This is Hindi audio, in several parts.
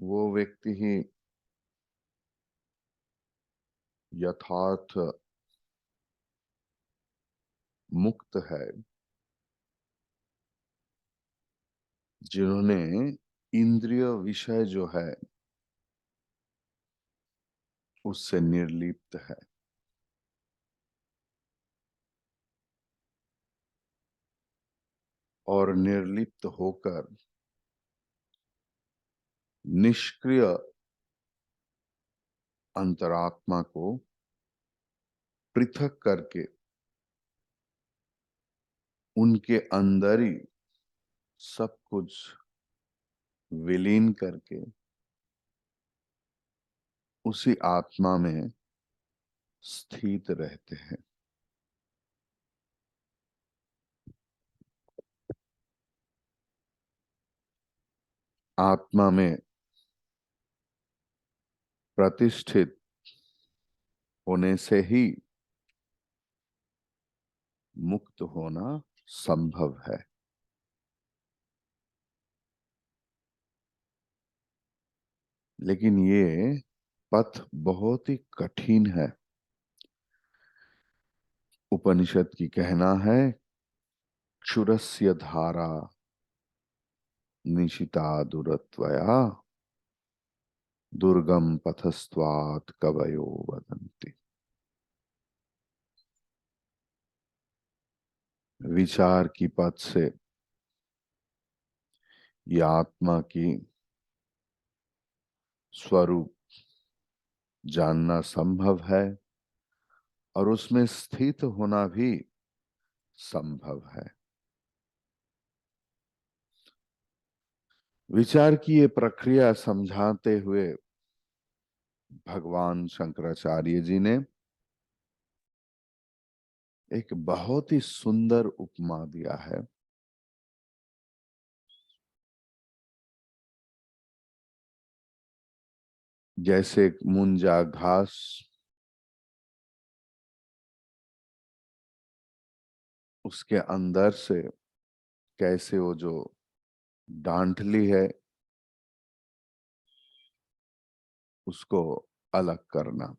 वो व्यक्ति ही यथार्थ मुक्त है जिन्होंने इंद्रिय विषय जो है उससे निर्लिप्त है। और निर्लिप्त होकर निष्क्रिय अंतरात्मा को पृथक करके उनके अंदर ही सब कुछ विलीन करके उसी आत्मा में स्थित रहते हैं। आत्मा में प्रतिष्ठित होने से ही मुक्त होना संभव है। लेकिन ये पथ बहुत ही कठिन है। उपनिषद की कहना है क्षुरस्य धारा निशिता दुरत्वया दुर्गम पथस्त्वात् कवयो वदन्ति। विचार की पथ से ये आत्मा की स्वरूप जानना संभव है और उसमें स्थित होना भी संभव है। विचार की ये प्रक्रिया समझाते हुए भगवान शंकराचार्य जी ने एक बहुत ही सुंदर उपमा दिया है। जैसे एक मुंजा घास उसके अंदर से कैसे वो जो डांठली है उसको अलग करना,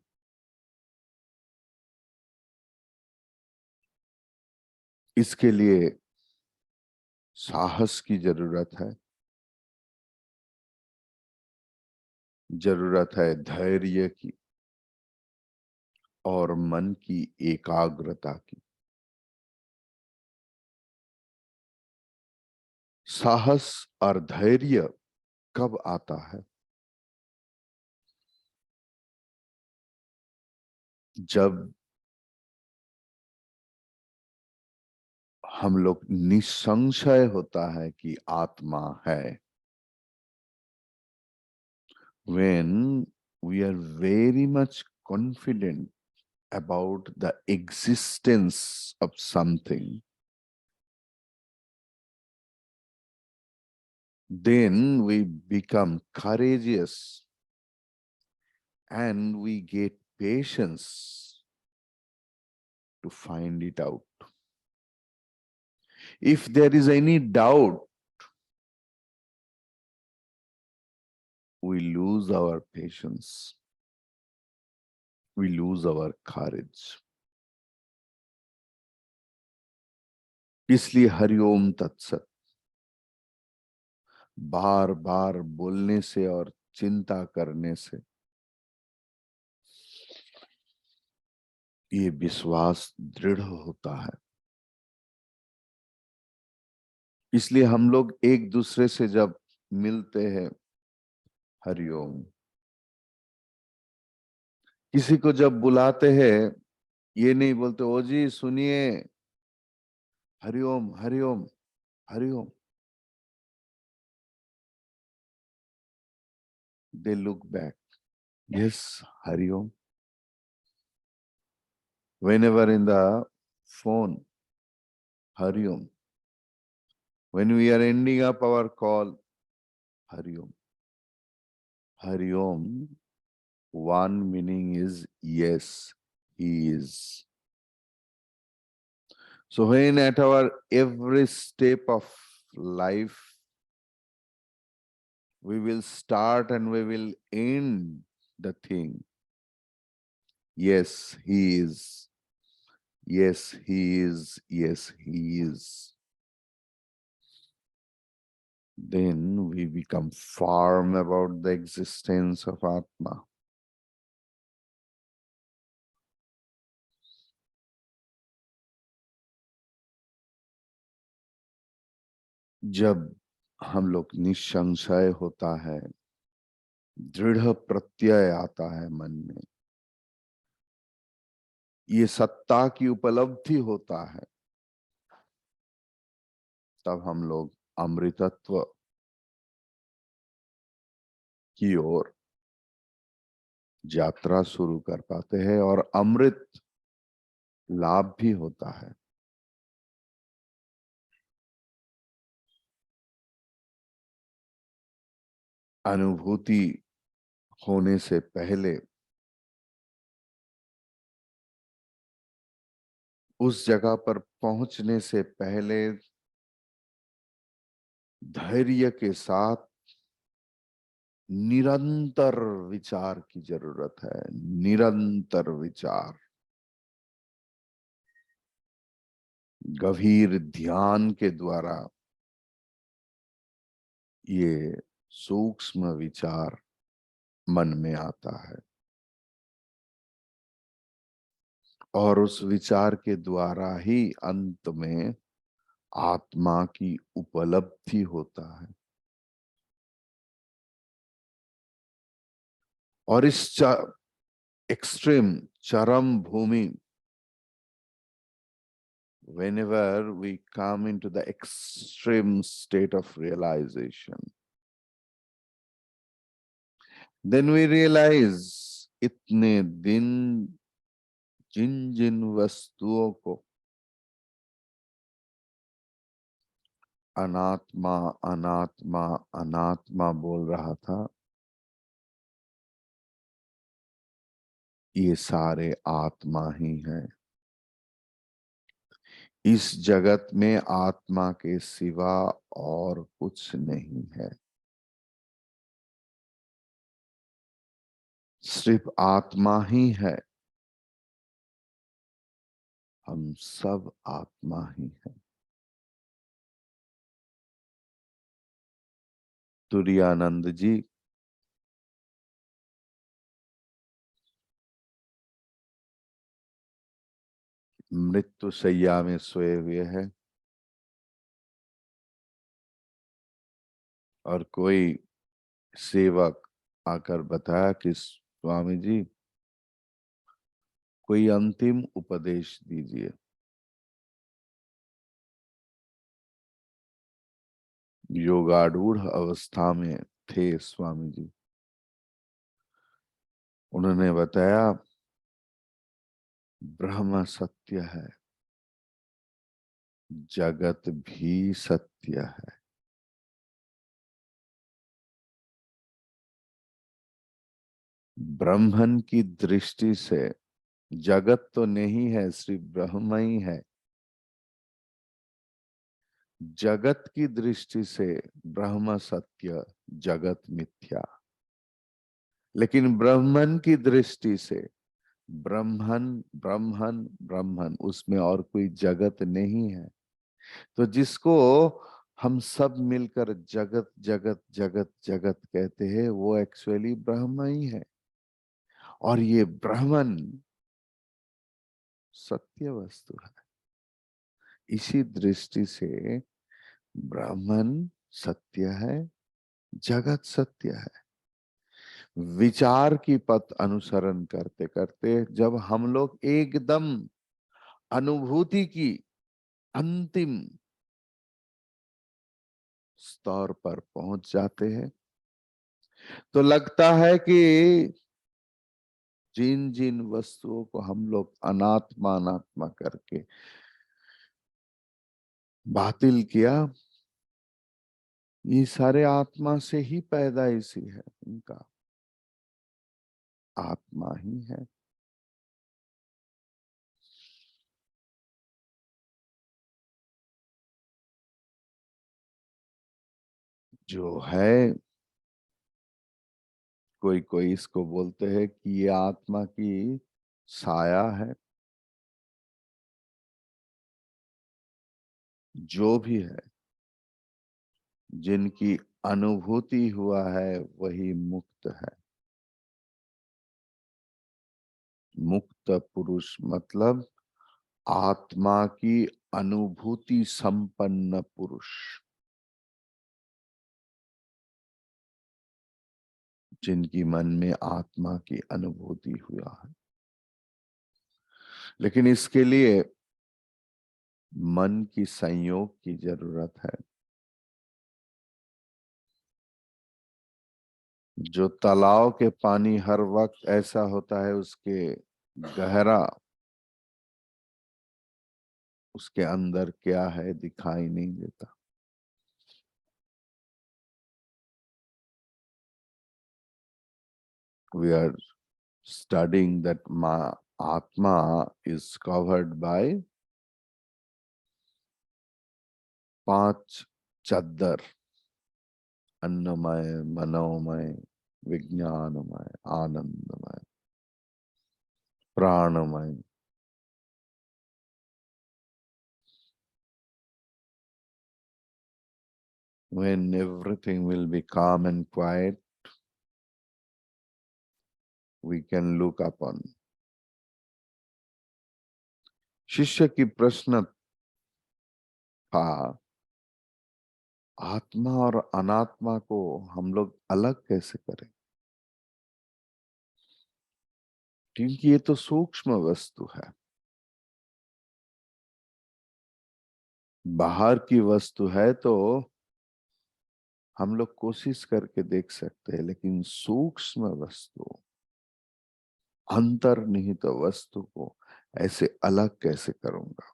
इसके लिए साहस की जरूरत है, जरूरत है धैर्य की और मन की एकाग्रता की। साहस और धैर्य कब आता है? जब हम लोग निसंशय होता है कि आत्मा है। When we are very much confident about the existence of something, then we become courageous and we get patience to find it out. If there is any doubt, we lose our patience, we lose our courage. इसलिए हरिओम तत्सत बार बार बोलने से और चिंता करने से ये विश्वास दृढ़ होता है। इसलिए हम लोग एक दूसरे से जब मिलते हैं हरिओम, किसी को जब बुलाते हैं ये नहीं बोलते ओ जी सुनिए Hariom Hariom Hariom. They look back, yes, hariom. Whenever in the phone, hariom. When we are ending up our call, hariom. Hariom, one meaning is yes, he is. So when at our every step of life We will start and we will end the thing. Yes, he is. Yes, he is. Yes, he is. Then we become firm about the existence of Atma. जब हम लोग निसंशय होता है, दृढ़ प्रत्यय आता है मन में, ये सत्ता की उपलब्धि होता है, तब हम लोग अमृतत्व की ओर यात्रा शुरू कर पाते हैं और अमृत लाभ भी होता है। अनुभूति होने से पहले, उस जगह पर पहुंचने से पहले धैर्य के साथ निरंतर विचार की जरूरत है। निरंतर विचार, गंभीर ध्यान के द्वारा ये सूक्ष्म विचार मन में आता है और उस विचार के द्वारा ही अंत में आत्मा की उपलब्धि होता है। और इस एक्सट्रीम चरम भूमि, whenever we come into the extreme state of realization, then we realize इतने दिन जिन जिन वस्तुओं को अनात्मा अनात्मा अनात्मा बोल रहा था, ये सारे आत्मा ही हैं। इस जगत में आत्मा के सिवा और कुछ नहीं है। सिर्फ आत्मा ही है। हम सब आत्मा ही हैं। तुरानंद जी मृत्यु शैया में सोए हुए हैं और कोई सेवक आकर बताया कि स्वामी जी कोई अंतिम उपदेश दीजिए। योगारूढ़ अवस्था में थे स्वामी जी। उन्होंने बताया ब्रह्म सत्य है, जगत भी सत्य है। ब्रह्मन की दृष्टि से जगत तो नहीं है, सिर्फ ब्रह्म ही है। जगत की दृष्टि से ब्रह्म सत्य, जगत मिथ्या। लेकिन ब्रह्मन की दृष्टि से ब्रह्मन ब्रह्मन ब्रह्मन, उसमें और कोई जगत नहीं है। तो जिसको हम सब मिलकर जगत जगत जगत जगत कहते हैं, वो एक्चुअली ब्रह्म ही है। और ये ब्रह्मन सत्य वस्तु है। इसी दृष्टि से ब्रह्मन सत्य है, जगत सत्य है। विचार की पथ अनुसरण करते करते जब हम लोग एकदम अनुभूति की अंतिम स्तर पर पहुंच जाते हैं, तो लगता है कि जिन जिन वस्तुओं को हम लोग अनात्मा अनात्मा करके बातिल किया, ये सारे आत्मा से ही पैदाइशी है। उनका आत्मा ही है। जो है कोई कोई इसको बोलते हैं कि ये आत्मा की साया है। जो भी है, जिनकी अनुभूति हुआ है वही मुक्त है। मुक्त पुरुष मतलब आत्मा की अनुभूति संपन्न पुरुष, जिनकी मन में आत्मा की अनुभूति हुआ है। लेकिन इसके लिए मन की संयोग की जरूरत है। जो तालाब के पानी हर वक्त ऐसा होता है, उसके गहरा, उसके अंदर क्या है दिखाई नहीं देता। We are studying that Atma is covered by 5 चद्दर, अन्नमय, मनोमय, विज्ञानमय, आनंदमय, प्राणमय। When everything will be calm and quiet, we can look upon. शिष्य की प्रश्न था, आत्मा और अनात्मा को हम लोग अलग कैसे करें, क्योंकि ये तो सूक्ष्म वस्तु है। बाहर की वस्तु है तो हम लोग कोशिश करके देख सकते हैं, लेकिन सूक्ष्म वस्तु, अंतर्निहित वस्तु को ऐसे अलग कैसे करूंगा।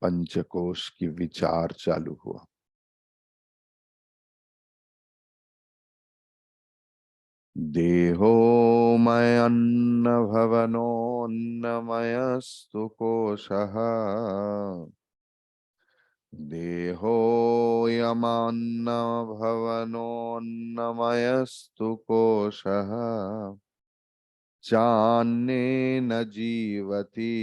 पंचकोश की विचार चालू हुआ। देहो मय अन्न भवनोन्नमयस्तु कोशः, देहोऽयमन्न भवनोन्नमयस्तु कोशः, चान्येन जीवति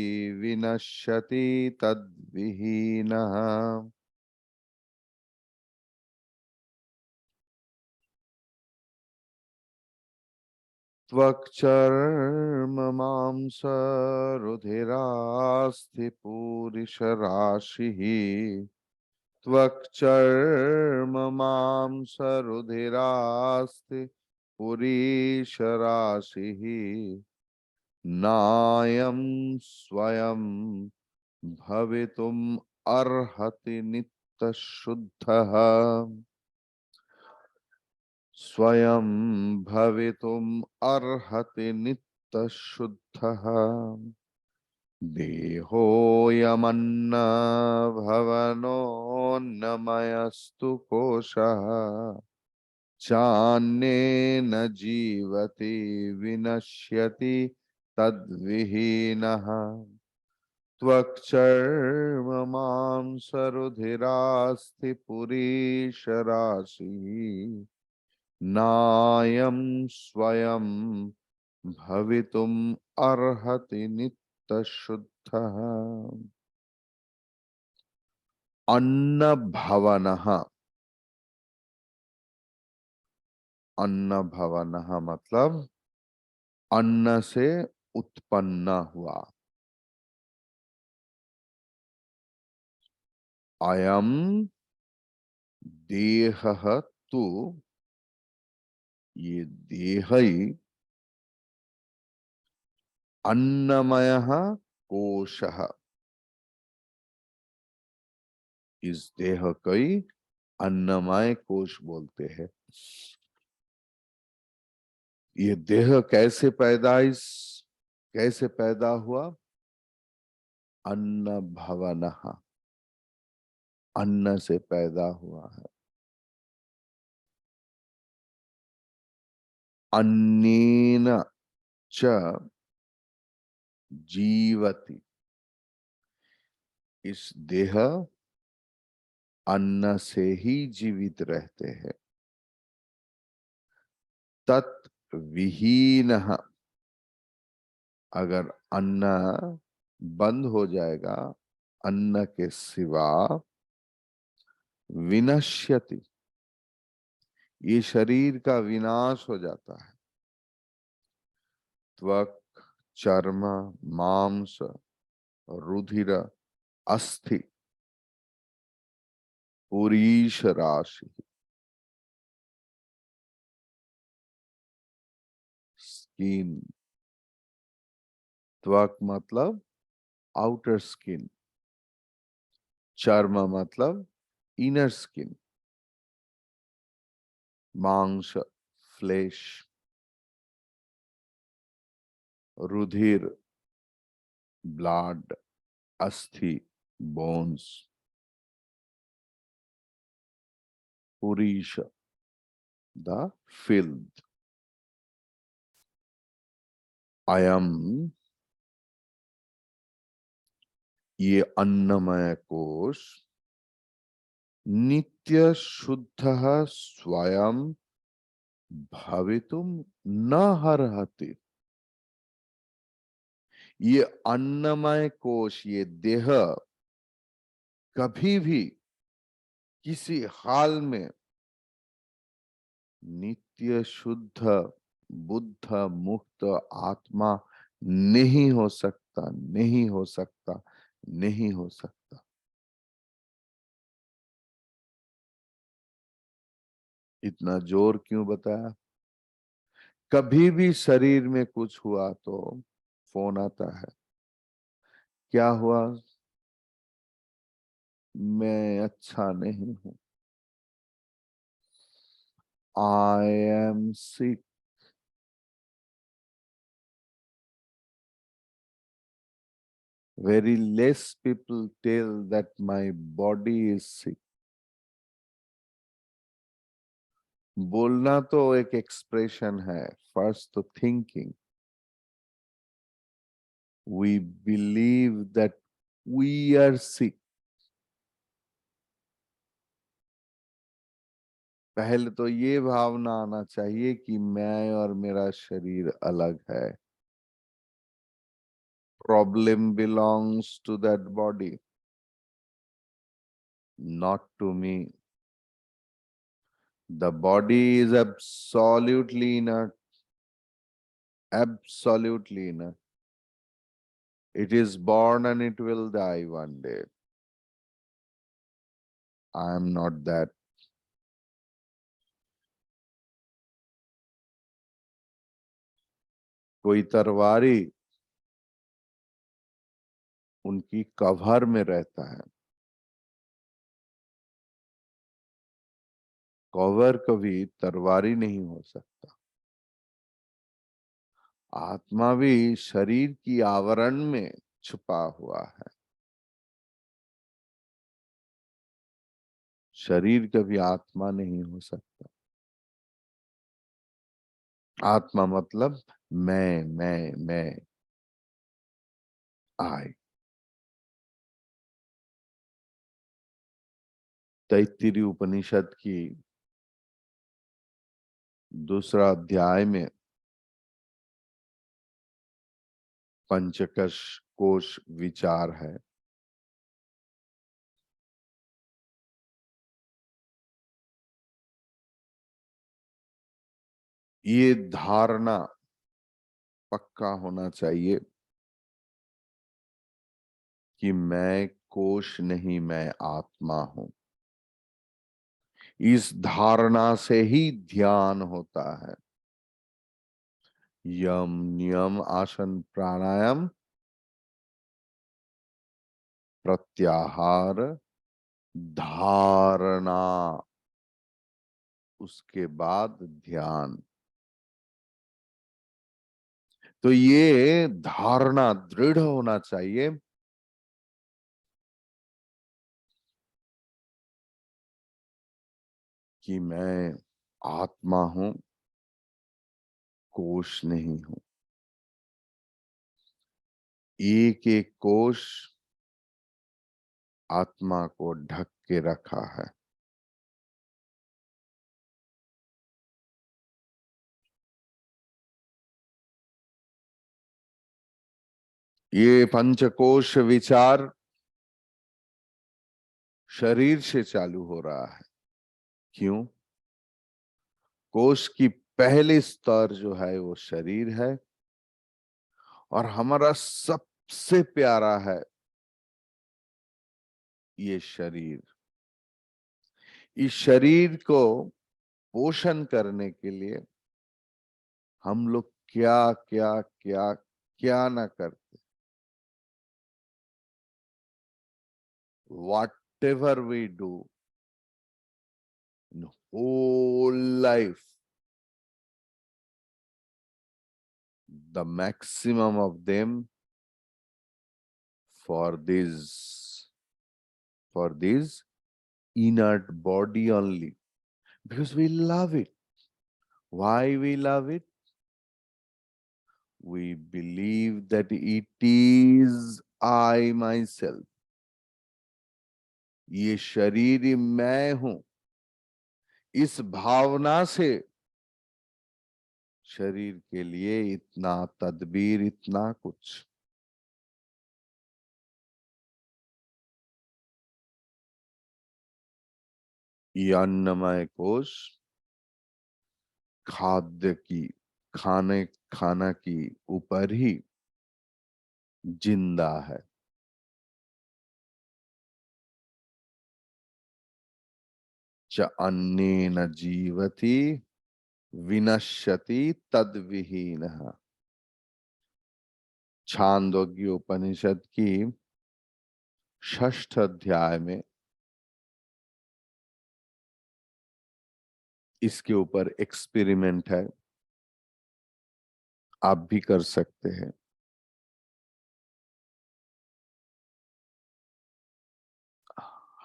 विनश्यति तद्विहीनः। त्वक्चर्ममांस रुधिरास्थिपूरिशराशिः, त्वक्चर्ममांसरुधिरास्ति पुरीशराशिः, नायं स्वयं भवितुम् अर्हति नित्यशुद्धः, स्वयं भवितुम् अर्हति नित्यशुद्धः। देहोऽयमन्न भवनोन्नमयस्तु कोशः, चान्येन जीवति विनश्यति तद्विहीनः। त्वक्चर्ममांसरुधिरास्थिपुरीशराशिः, नायं स्वयं भवितुम् अर्हति नित्यशुद्धः। अन्न भवनः, अन्न भवनः मतलब अन्न से उत्पन्न हुआ। अयम देहः तु, ये देह ही अन्नमयः कोशः, इस देह को ही अन्नमय कोश बोलते हैं। ये देह कैसे पैदा हुआ? अन्न भवनः, अन्न से पैदा हुआ है। अन्नेन च जीवति, इस देह अन्न से ही जीवित रहते हैं। तत् विहीन, अगर अन्न बंद हो जाएगा, अन्न के सिवा, विनश्यति, ये शरीर का विनाश हो जाता है। त्वक, चर्म, मांस, रुधिर, अस्थि, पुरीश राशि। स्किन, त्वक मतलब आउटर स्किन, चर्म मतलब इनर स्किन, मांस फ्लेश, रुधिर ब्लड, अस्थि बोन्स, पुरीश द फिल्थ। अयम, ये अन्नमय कोश, नित्य शुद्ध स्वयं भवितुम न हरहति। ये अन्नमय कोश, ये देह कभी भी किसी हाल में नित्य शुद्ध बुद्ध मुक्त आत्मा नहीं हो सकता, नहीं हो सकता, नहीं हो सकता। इतना जोर क्यों बताया? कभी भी शरीर में कुछ हुआ तो फोन आता है, क्या हुआ? मैं अच्छा नहीं हूं, I am sick. Very less people tell that my body is sick. बोलना तो एक एक्सप्रेशन है, फर्स्ट तो thinking. We believe that we are sick. पहले तो ये भावना आना चाहिए कि मैं और मेरा शरीर अलग है। Problem belongs to that body, not to me. The body is absolutely inert, absolutely inert. It is born and it will die one day. I am not that. कोई तरवारी उनकी कवर में रहता है, कवर कभी तरवारी नहीं हो सकता। आत्मा भी शरीर की आवरण में छुपा हुआ है। शरीर कभी आत्मा नहीं हो सकता। आत्मा मतलब मैं, आई। तैत्तिरीय उपनिषद की दूसरा अध्याय में पंचकश कोश विचार है। ये धारणा पक्का होना चाहिए कि मैं कोश नहीं, मैं आत्मा हूं। इस धारणा से ही ध्यान होता है। यम नियम आसन प्राणायाम प्रत्याहार धारणा, उसके बाद ध्यान। तो ये धारणा दृढ़ होना चाहिए कि मैं आत्मा हूं, कोश नहीं हूं। एक एक कोश आत्मा को ढक के रखा है। ये पंचकोश विचार शरीर से चालू हो रहा है। क्यों? कोश की पहली स्तर जो है वो शरीर है, और हमारा सबसे प्यारा है ये शरीर। इस शरीर को पोषण करने के लिए हम लोग क्या क्या क्या क्या ना करते। Whatever we do in whole life, the maximum of them for this inert body only, because we love it. Why we love it? We believe that it is I myself. ये शरीर ही मैं हूं। इस भावना से शरीर के लिए इतना तदबीर, इतना कुछ। ये अन्नमय कोश खाद्य की खाना की ऊपर ही जिंदा है। च अन्नेन जीवति विनश्यति तद्विहीनः। छांदोग्य उपनिषद की 6th अध्याय में इसके ऊपर एक्सपेरिमेंट है, आप भी कर सकते हैं।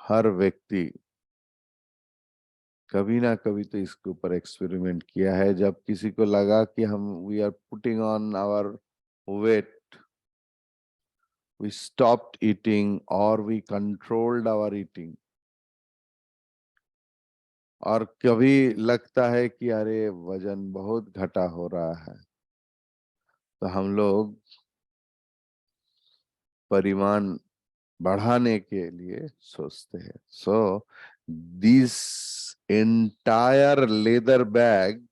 हर व्यक्ति कभी ना कभी तो इसके ऊपर एक्सपेरिमेंट किया है। जब किसी को लगा कि हम we are putting on our weight, we stopped eating और वी कंट्रोल्ड आवर ईटिंग। और कभी लगता है कि अरे वजन बहुत घटा हो रहा है, तो हम लोग परिमाण बढ़ाने के लिए सोचते हैं। So this entire leather bag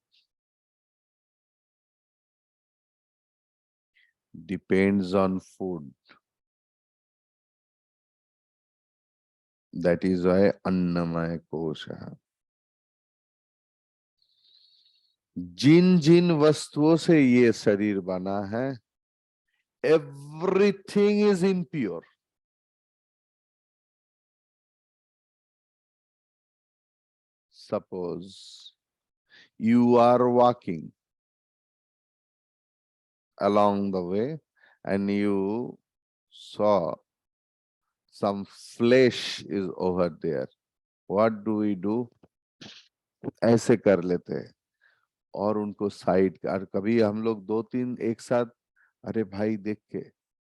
depends on food. That is why Annamaya Kosha है। जिन जिन वस्तुओं से ये शरीर बना है, everything is impure. Suppose you are walking along the way and you saw some flesh is over there. What do we do? ऐसे कर लेते हैं और उनको साइड। और कभी हम लोग 2-3 एक साथ, अरे भाई देख के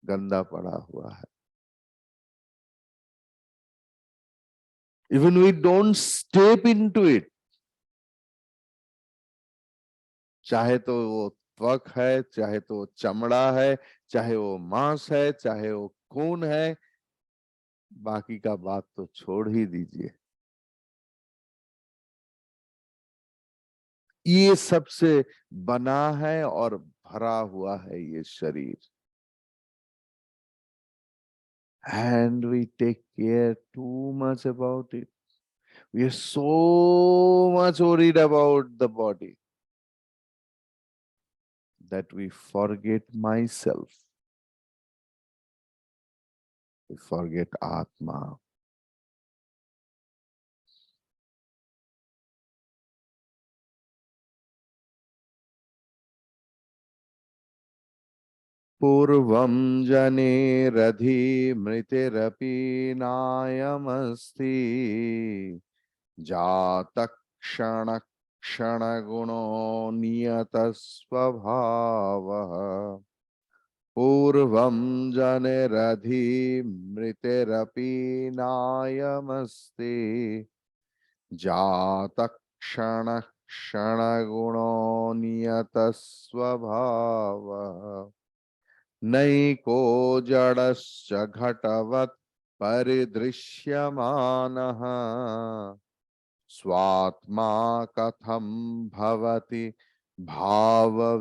गंदा पड़ा हुआ है। Even we don't step into it. चाहे तो वो त्वक है, चाहे तो चमड़ा है, चाहे वो मांस है, चाहे वो खून है, बाकी का बात तो छोड़ ही दीजिए। ये सबसे बना है और भरा हुआ है ये शरीर। And we take care too much about it. We are so much worried about the body that we forget myself. We forget Atma. पूर्वं जनेरधि मृतिरपि नायमस्ति जात क्षण क्षण गुणो नियत स्वभावः पूर्वं जनेरधि मृतेरपि नायमस्ति जातः क्षणगुणो नियतः स्वभावः नैको जडश्च घटवत् परिदृश्यमानः स्वात्मा कथं भवति भावविकारवेत्ता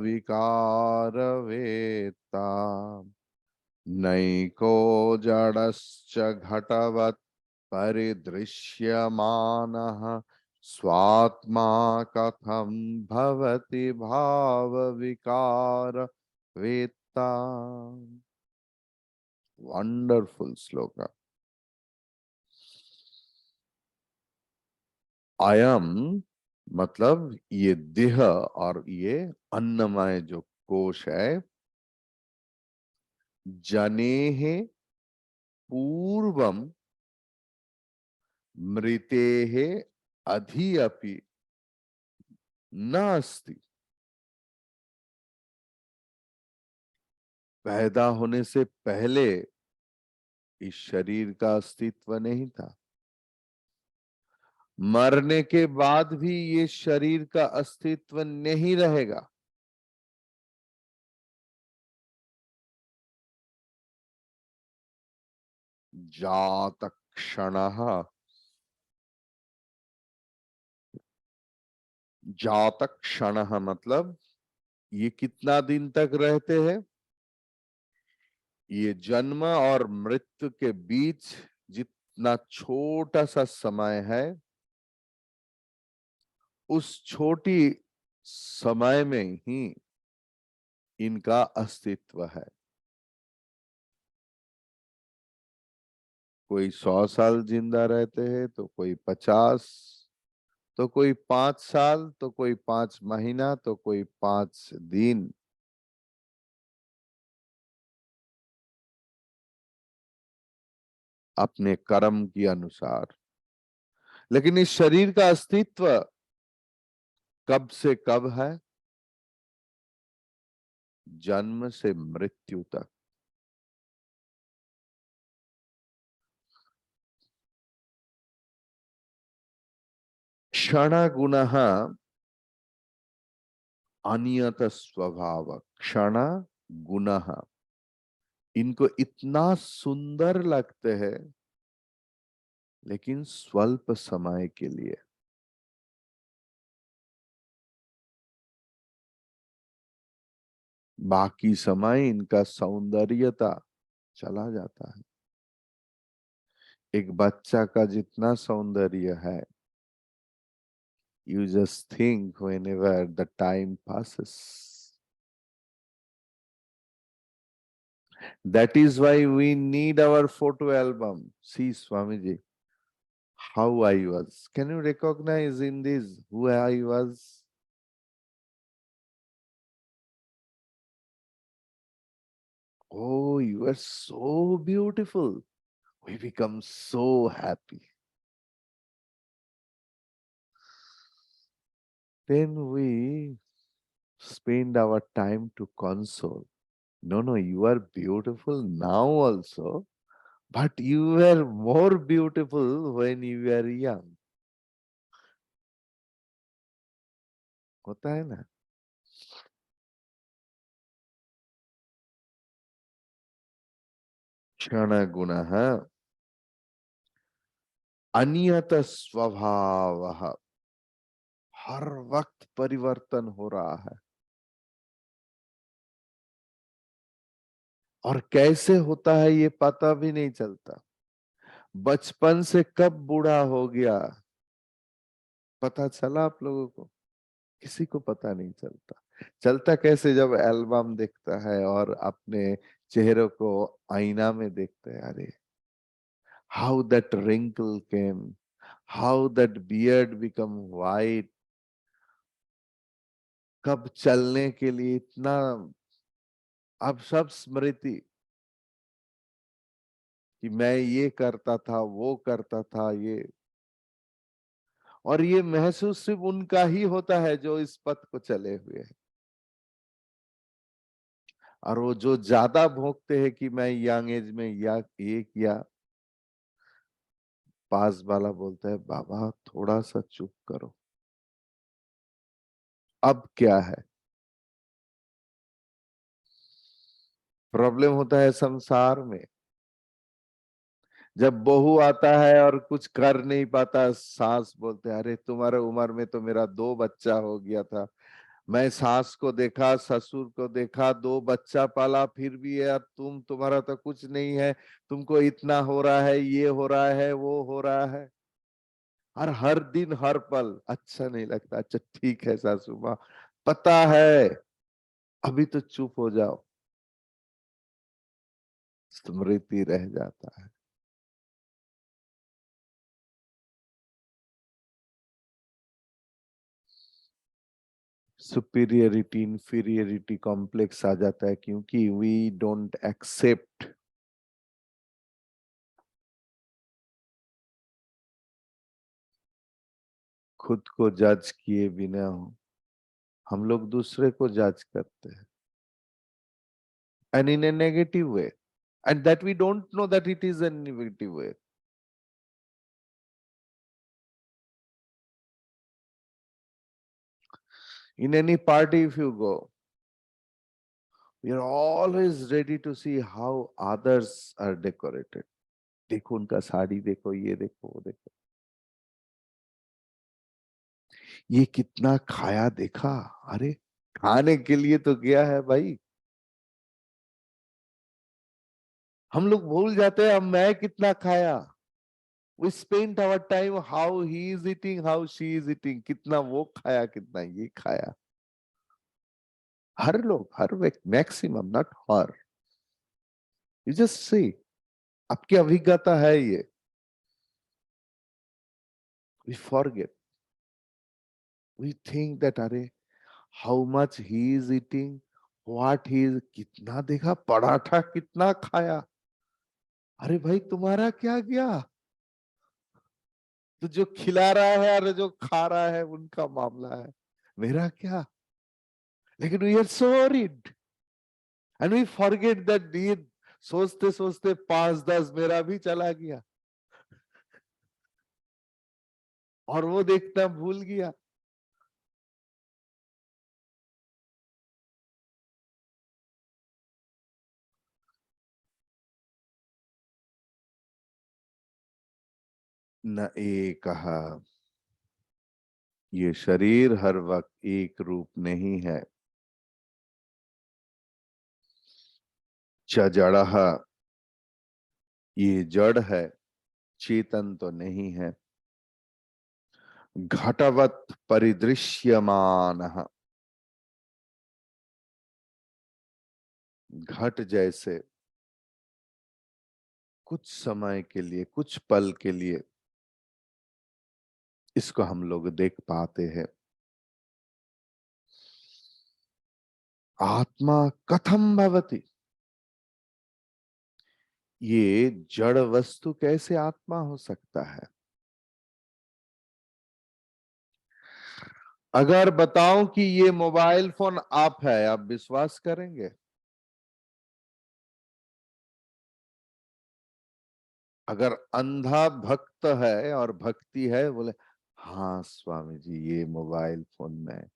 नैको जडश्च घटवत् परिदृश्यमानः स्वात्मा कथं भवति भावविकारवेत्ता। वंडरफुल श्लोक। अयम मतलब ये देह और ये अन्नमय जो कोश है, जनेह पूर्वम मृतेः अधि अपि नास्ति। पैदा होने से पहले इस शरीर का अस्तित्व नहीं था, मरने के बाद भी ये शरीर का अस्तित्व नहीं रहेगा। जात क्षणः, जात क्षणः मतलब ये कितना दिन तक रहते हैं? ये जन्म और मृत्यु के बीच जितना छोटा सा समय है, उस छोटी समय में ही इनका अस्तित्व है। कोई 100 साल जिंदा रहते हैं, तो कोई 50, तो कोई 5 साल, तो कोई 5 महीना, तो कोई 5 दिन। अपने कर्म के अनुसार। लेकिन इस शरीर का अस्तित्व कब से कब है? जन्म से मृत्यु तक। क्षण गुणः अनियत स्वभाव, क्षण गुणः, इनको इतना सुंदर लगते हैं, लेकिन स्वल्प समय के लिए। बाकी समय इनका सौंदर्यता चला जाता है। एक बच्चा का जितना सौंदर्य है, you just think whenever the time passes. That is why we need our photo album. See, Swamiji, how I was. Can you recognize in this who I was? Oh, you are so beautiful. We become so happy. Then we spend our time to console. No, no, you are beautiful now also, but you were more beautiful when you were young. होता है ना? क्षण गुणः अनियत स्वभाव, हर वक्त परिवर्तन हो रहा है। और कैसे होता है ये पता भी नहीं चलता। बचपन से कब बूढ़ा हो गया, पता चला आप लोगों को? किसी को पता नहीं चलता। चलता कैसे? जब एल्बम देखता है और अपने चेहरे को आईना में देखते हैं, अरे how that wrinkle came, how that beard become white. कब चलने के लिए इतना, अब सब स्मृति कि मैं ये करता था, वो करता था, ये। और ये महसूस सिर्फ उनका ही होता है जो इस पथ को चले हुए हैं। और वो जो ज्यादा भोंकते हैं कि मैं यंग एज में या ये किया, पास वाला बोलता है बाबा थोड़ा सा चुप करो, अब क्या है। प्रॉब्लम होता है संसार में, जब बहू आता है और कुछ कर नहीं पाता, सास बोलते हैं अरे तुम्हारे उम्र में तो मेरा 2 बच्चा हो गया था, मैं सास को देखा ससुर को देखा 2 बच्चा पाला, फिर भी यार तुम्हारा तो कुछ नहीं है, तुमको इतना हो रहा है, ये हो रहा है, वो हो रहा है। और हर दिन हर पल अच्छा नहीं लगता, अच्छा ठीक है सासू माँ, पता है, अभी तो चुप हो जाओ, स्मृति रह जाता है। सुपीरियरिटी इंफीरियरिटी कॉम्प्लेक्स आ जाता है, क्योंकि वी डोंट एक्सेप्ट खुद को जज किए बिना हो, हम लोग दूसरे को जज करते हैं, and in a negative way, and that we don't know that it is a negative way. In any party if you go, we are always ready to see how others are decorated. देखो उनका साड़ी, देखो ये, देखो वो, देखो ये कितना खाया, देखा, अरे खाने के लिए तो गया है भाई। हम लोग भूल जाते हैं अब मैं कितना खाया। We spent our time how he is eating, how she is eating, कितना वो खाया, कितना ये खाया। हर लोग, हर व्यक्ति, maximum, not her, you just see, आपकी अभिज्ञता है ये। We forget, we think that अरे how much he is eating, what he is, कितना देखा, पराठा कितना खाया। अरे भाई तुम्हारा क्या गया, तो जो खिला रहा है और जो खा रहा है उनका मामला है, मेरा क्या। लेकिन we are so worried and we forget that ये सोचते सोचते 5-10 मेरा भी चला गया और वो देखना भूल गया। न एक कहा, ये शरीर हर वक्त एक रूप नहीं है। जड़, ये जड़ है, चेतन तो नहीं है। घटवत परिदृश्यमान, घट जैसे कुछ समय के लिए, कुछ पल के लिए इसको हम लोग देख पाते हैं। आत्मा कथम भवति, ये जड़ वस्तु कैसे आत्मा हो सकता है। अगर बताऊं कि ये मोबाइल फोन आप है, आप विश्वास करेंगे। अगर अंधा भक्त है और भक्ति है, बोले हाँ स्वामी जी ये मोबाइल फोन में,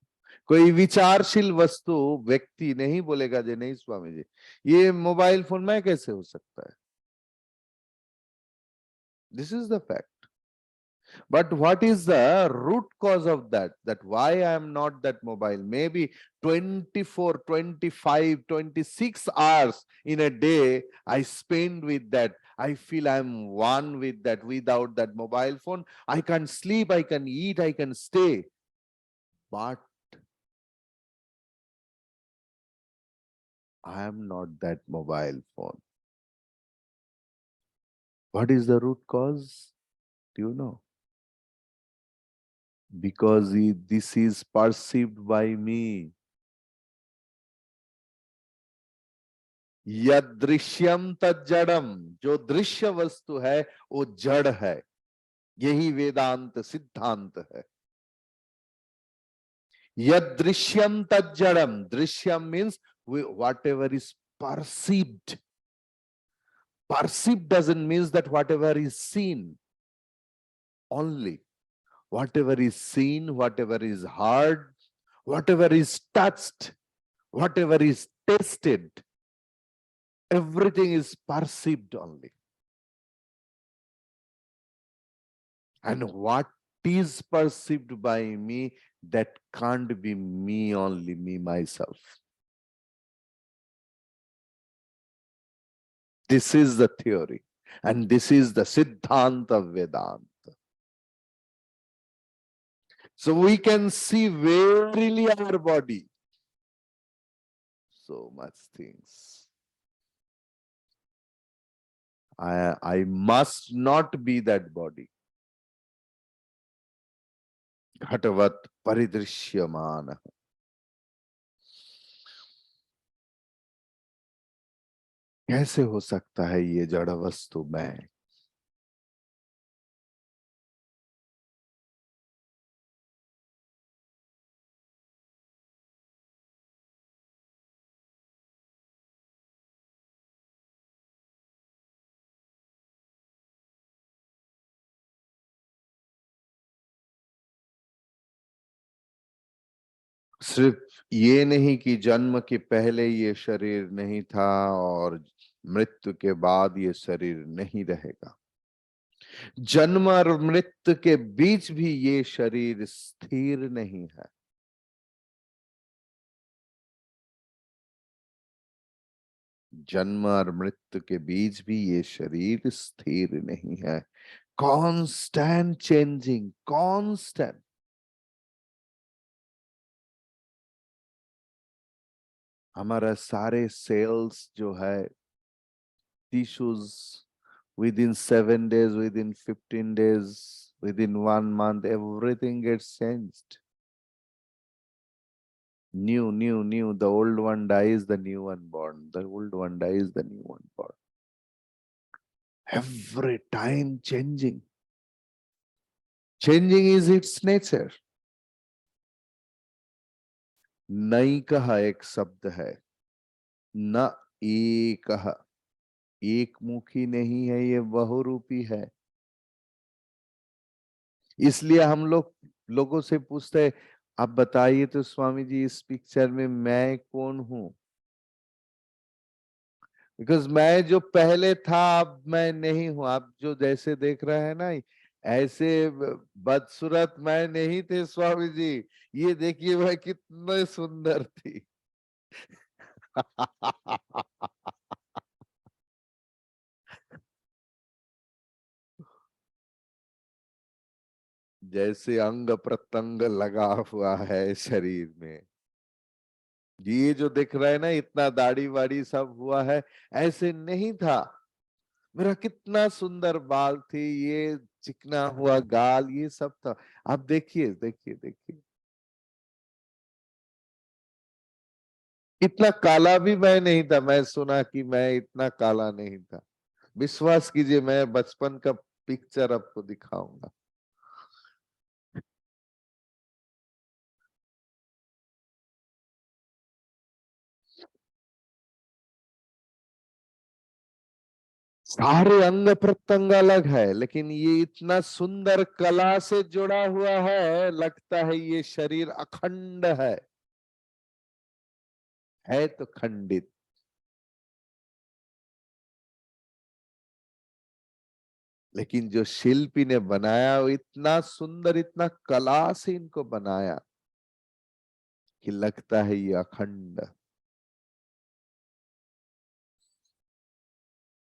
कोई विचारशील वस्तु व्यक्ति नहीं बोलेगा जी नहीं स्वामी जी ये मोबाइल फोन में कैसे हो सकता है। This is the fact. But what is the root cause of that? That why I am not that mobile? Maybe 24, 25, 26 hours in a day I spend with that. I feel I'm one with that. Without that mobile phone, I can sleep, I can eat, I can stay. But I am not that mobile phone. What is the root cause? Do you know? Because this is perceived by me. यद दृश्यम तज्जड़म, जो दृश्य वस्तु है वो जड़ है, यही वेदांत सिद्धांत है। यद दृश्यम तज्जड़म, दृश्यम means whatever is perceived. Perceived doesn't mean that whatever is seen only. Whatever is seen, whatever is heard, whatever is touched, whatever is tasted, everything is perceived only. And what is perceived by me, that can't be me only, me myself. This is the theory, and this is the Siddhanta of Vedanta. So we can see verily our body. So much things. I must not be that body. घटवत परिदृश्यमान. कैसे हो सकता है ये जड़ वस्तु मैं? सिर्फ ये नहीं कि जन्म के पहले ये शरीर नहीं था और मृत्यु के बाद ये शरीर नहीं रहेगा। जन्म और मृत्यु के बीच भी ये शरीर स्थिर नहीं है। जन्म और मृत्यु के बीच भी ये शरीर स्थिर नहीं है। Constant changing, constant. हमारा सारे सेल्स जो है, tissues, within 7 days, within 15 days, within 1 month, everything gets changed. New. The old one dies, the new one born. The old one dies, the new one born. Every time changing. Changing is its nature. नई कहा एक शब्द है, न एक, एक मुखी नहीं है, ये बहुरूपी है। इसलिए हम लोगों से पूछते हैं, आप बताइए तो स्वामी जी इस पिक्चर में मैं कौन हूं? बिकॉज मैं जो पहले था अब मैं नहीं हूं। आप जो जैसे देख रहे हैं ना, ऐसे बदसूरत मैं नहीं थे स्वामी जी। ये देखिए मैं कितने सुंदर थी। जैसे अंग प्रत्यंग लगा हुआ है शरीर में, ये जो दिख रहा है ना, इतना दाढ़ी वाड़ी सब हुआ है, ऐसे नहीं था। मेरा कितना सुंदर बाल थी, ये चिकना हुआ गाल, ये सब था। आप देखिए देखिए देखिए, इतना काला भी मैं नहीं था। मैं सुना कि मैं इतना काला नहीं था। विश्वास कीजिए, मैं बचपन का पिक्चर आपको दिखाऊंगा। सारे अंग प्रत्यंग अलग है, लेकिन ये इतना सुंदर कला से जुड़ा हुआ है, लगता है ये शरीर अखंड है तो खंडित। लेकिन जो शिल्पी ने बनाया वो इतना सुंदर, इतना कला से इनको बनाया कि लगता है ये अखंड।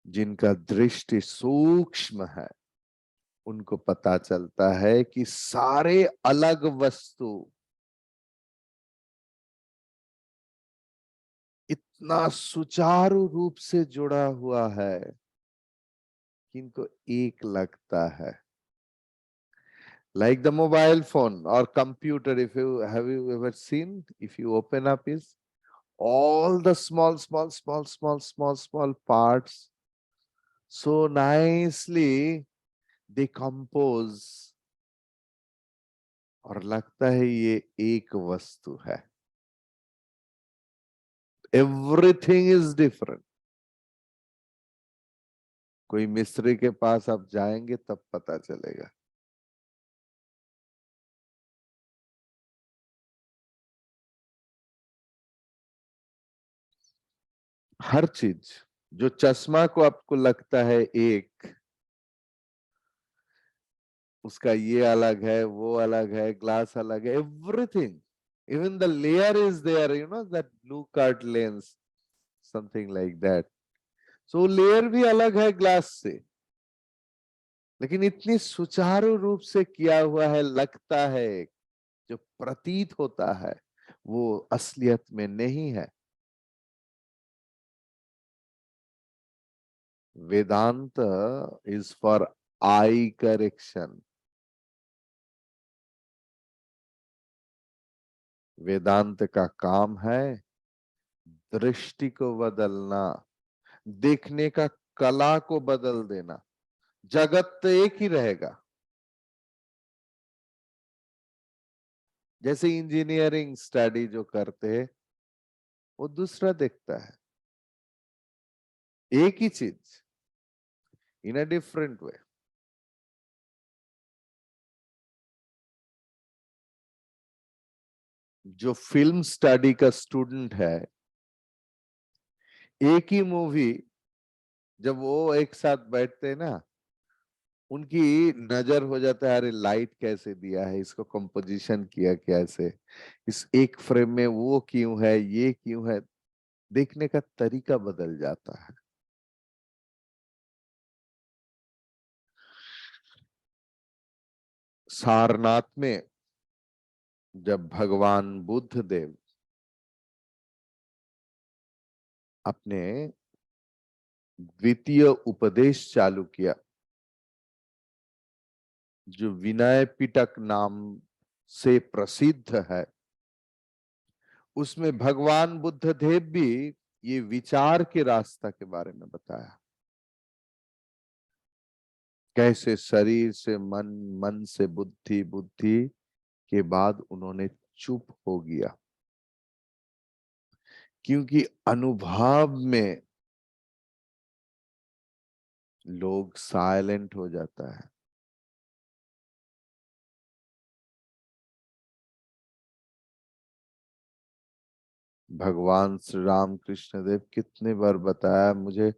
जिनका दृष्टि सूक्ष्म है उनको पता चलता है कि सारे अलग वस्तु इतना सुचारू रूप से जुड़ा हुआ है कि इनको एक लगता है। Like the mobile phone or computer, if you have you ever seen, if you open up is all the small parts so nicely they compose, और लगता है ये एक वस्तु है। Everything is different. कोई मिस्त्री के पास आप जाएंगे तब पता चलेगा। हर चीज, जो चश्मा को आपको लगता है एक, उसका ये अलग है, वो अलग है, ग्लास अलग है, everything, even the layer is there, you know that blue cut lens, something like that. So layer भी अलग है ग्लास से, लेकिन इतनी सुचारू रूप से किया हुआ है, लगता है, जो प्रतीत होता है वो असलियत में नहीं है। वेदांत इज फॉर आई करेक्शन। वेदांत का काम है दृष्टि को बदलना, देखने का कला को बदल देना। जगत तो एक ही रहेगा। जैसे इंजीनियरिंग स्टडी जो करते हैं, वो दूसरा देखता है, एक ही चीज इन अ डिफरेंट वे। जो फिल्म स्टडी का स्टूडेंट है, एक ही मूवी जब वो एक साथ बैठते हैं ना, उनकी नजर हो जाता है, अरे लाइट कैसे दिया है, इसको कंपोजिशन किया कैसे, इस एक फ्रेम में वो क्यों है, ये क्यों है, देखने का तरीका बदल जाता है। सारनाथ में जब भगवान बुद्ध देव अपने द्वितीय उपदेश चालू किया, जो विनय पिटक नाम से प्रसिद्ध है, उसमें भगवान बुद्ध देव भी ये विचार के रास्ता के बारे में बताया। कैसे शरीर से मन, मन से बुद्धि, बुद्धि के बाद उन्होंने चुप हो गया, क्योंकि अनुभव में लोग साइलेंट हो जाता है। भगवान श्री राम कृष्ण देव कितने बार बताया मुझे,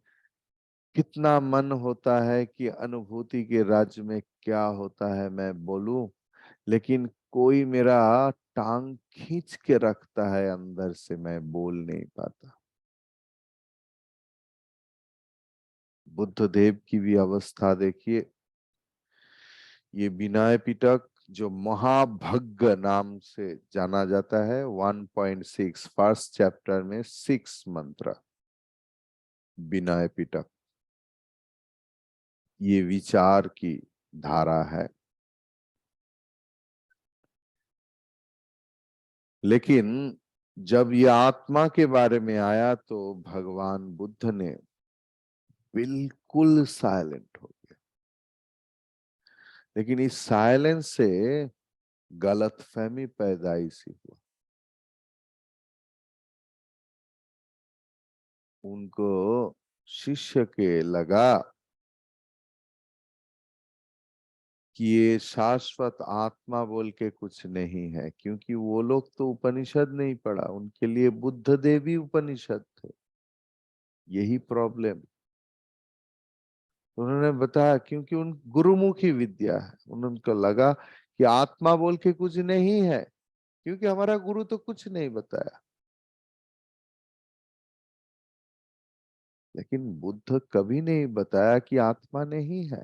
कितना मन होता है कि अनुभूति के राज्य में क्या होता है मैं बोलूं, लेकिन कोई मेरा टांग खींच के रखता है अंदर से, मैं बोल नहीं पाता। बुद्ध देव की भी अवस्था देखिए। ये विनय पिटक जो महाभग्ग नाम से जाना जाता है, 1.6 फर्स्ट चैप्टर में 6 मंत्र, विनय पिटक, ये विचार की धारा है। लेकिन जब ये आत्मा के बारे में आया तो भगवान बुद्ध ने बिल्कुल साइलेंट हो गया। लेकिन इस साइलेंस से गलतफहमी पैदा इसी हुआ। उनको शिष्य के लगा कि ये शाश्वत आत्मा बोल के कुछ नहीं है, क्योंकि वो लोग तो उपनिषद नहीं पढ़ा, उनके लिए बुद्ध देव ही उपनिषद थे। यही प्रॉब्लम उन्होंने बताया, क्योंकि उन गुरुमुखी विद्या है, उनको लगा कि आत्मा बोल के कुछ नहीं है, क्योंकि हमारा गुरु तो कुछ नहीं बताया। लेकिन बुद्ध कभी नहीं बताया कि आत्मा नहीं है।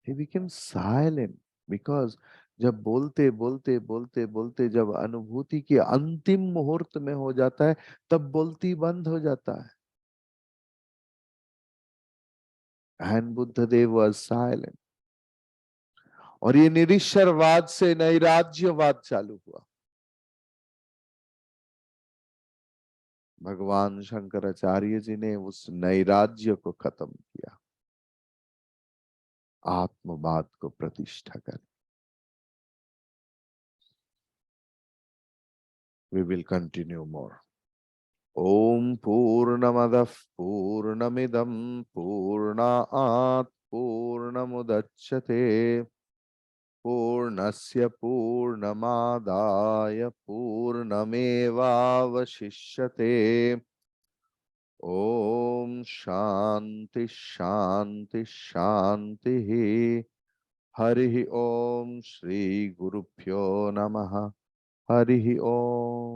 he became silent because जब बोलते बोलते बोलते बोलते जब अनुभूति के अंतिम मुहूर्त में हो जाता है, तब बोलती बंद हो जाता है। and Buddhadev was silent। और ये निरीश्वरवाद से नैराज्यवाद चालू हुआ। भगवान शंकराचार्य जी ने उस नैराज्य को खत्म किया, आत्मवाद को प्रतिष्ठा कर। We will continue more. Om Purnamadah Purnamidam Purnaat Purnamudachyate Purnasya Purnamadaya Purnamevavashishyate. Om Shanti Shanti Shanti. Harihi Om Shri Gurubhyo Namaha. Harihi Om.